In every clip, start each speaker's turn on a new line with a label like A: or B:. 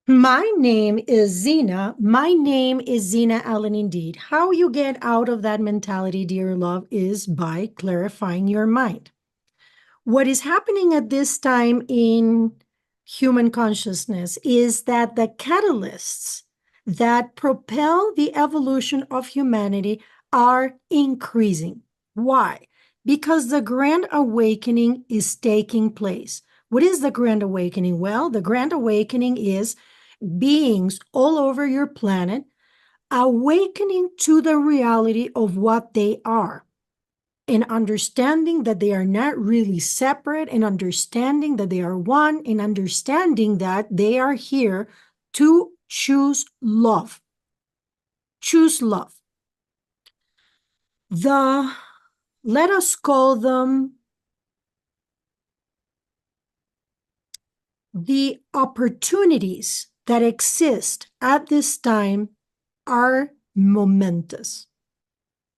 A: My name is Xina. My name is Xina Allen indeed. How you get out of that mentality, dear love, is by clarifying your mind. What is happening at this time in human consciousness is that the catalysts that propel the evolution of humanity are increasing. Why? Because the Grand Awakening is taking place. What is the Grand Awakening? Well, the Grand Awakening is beings all over your planet awakening to the reality of what they are and understanding that they are not really separate, and understanding that they are one, and understanding that they are here to choose love. Choose love. Let us call them the opportunities that exist at this time are momentous.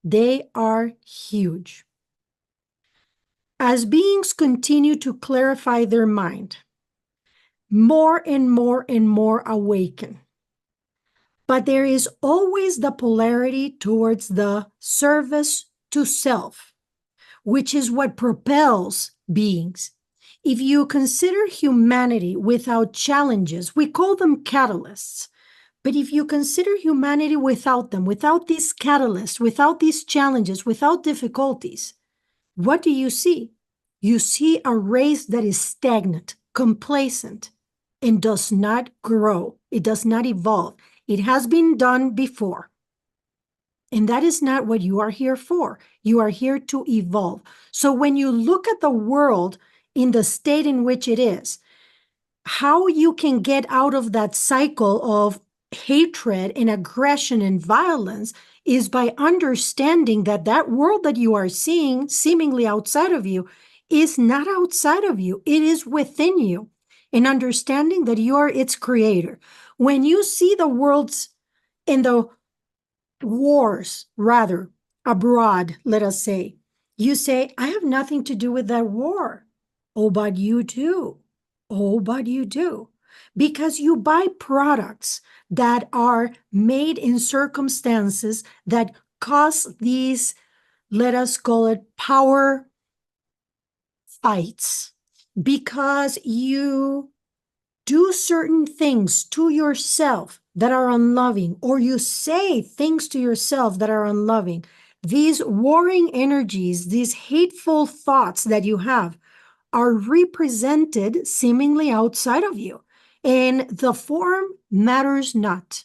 A: They are huge. As beings continue to clarify their mind, more and more and more awaken. But there is always the polarity towards the service to self, which is what propels beings. If you consider humanity without challenges, we call them catalysts. But if you consider humanity without them, without these catalysts, without these challenges, without difficulties, what do you see? You see a race that is stagnant, complacent, and does not grow. It does not evolve. It has been done before. And that is not what you are here for. You are here to evolve. So when you look at the world in the state in which it is, how you can get out of that cycle of hatred and aggression and violence is by understanding that that world that you are seeing seemingly outside of you is not outside of you. It is within you. And understanding that you are its creator. When you see the worlds and the wars, rather, abroad, let us say, you say, I have nothing to do with that war. Oh, but you do. Oh, but you do. Because you buy products that are made in circumstances that cause these, let us call it, power fights. Because you do certain things to yourself that are unloving, or you say things to yourself that are unloving. These warring energies, these hateful thoughts that you have, are represented seemingly outside of you. And the form matters not.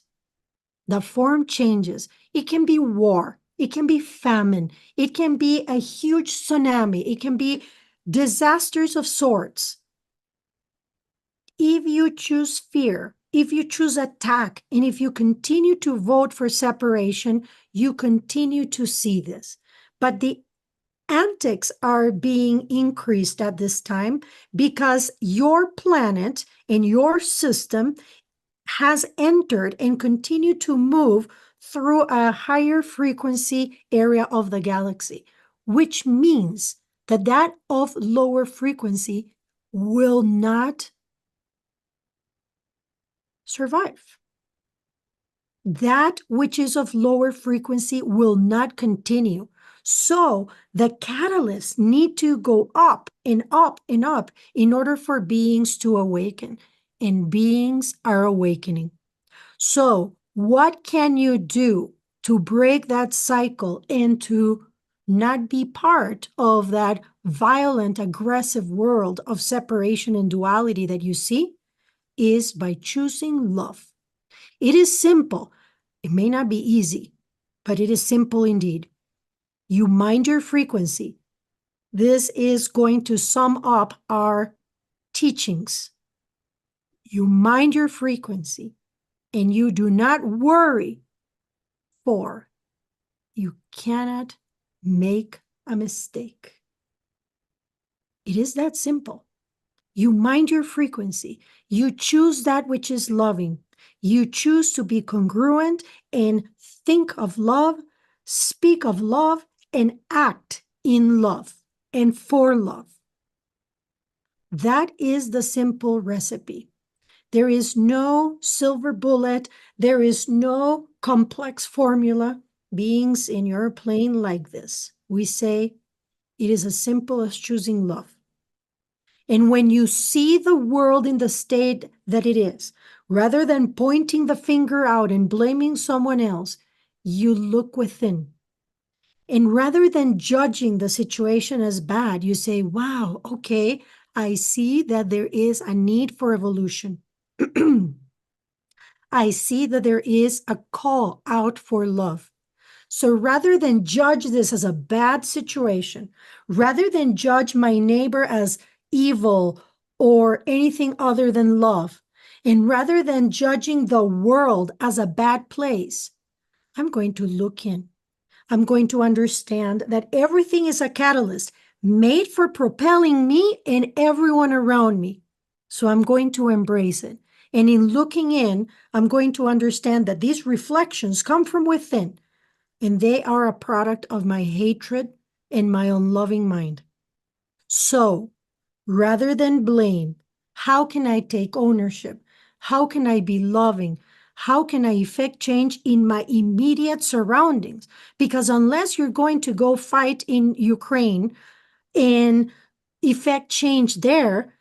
A: The form changes. It can be war. It can be famine. It can be a huge tsunami. It can be disasters of sorts. If you choose fear, if you choose attack, and if you continue to vote for separation, you continue to see this. But the antics are being increased at this time because your planet and your system has entered and continue to move through a higher frequency area of the galaxy, which means that that of lower frequency will not survive. That which is of lower frequency will not continue. So the catalysts need to go up and up and up in order for beings to awaken, and beings are awakening. So what can you do to break that cycle and to not be part of that violent, aggressive world of separation and duality that you see? Is by choosing love. It is simple. It may not be easy, but it is simple indeed. You mind your frequency. This is going to sum up our teachings. You mind your frequency and you do not worry, for you cannot make a mistake. It is that simple. You mind your frequency. You choose that which is loving. You choose to be congruent and think of love, speak of love, and act in love and for love. That is the simple recipe. There is no silver bullet. There is no complex formula. Beings in your plane like this, we say it is as simple as choosing love. And when you see the world in the state that it is, rather than pointing the finger out and blaming someone else, you look within. And rather than judging the situation as bad, you say, wow, okay, I see that there is a need for evolution. I see that there is a call out for love. So rather than judge this as a bad situation, rather than judge my neighbor as evil or anything other than love, and rather than judging the world as a bad place, I'm going to look in. I'm going to understand that everything is a catalyst made for propelling me and everyone around me. So I'm going to embrace it. And in looking in, I'm going to understand that these reflections come from within, and they are a product of my hatred and my unloving mind. So rather than blame, how can I take ownership? How can I be loving? How can I effect change in my immediate surroundings? Because unless you're going to go fight in Ukraine and effect change there,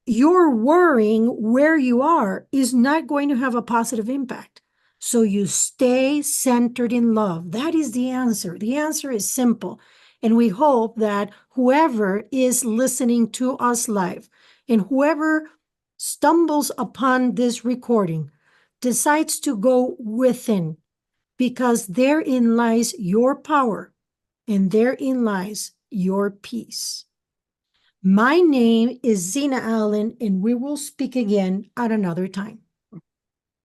A: your worrying where you are is not going to have a positive impact. So you stay centered in love. That is the answer. The answer is simple. And we hope that whoever is listening to us live and whoever stumbles upon this recording decides to go within, because therein lies your power and therein lies your peace. My name is Xina Allen, and we will speak again at another time.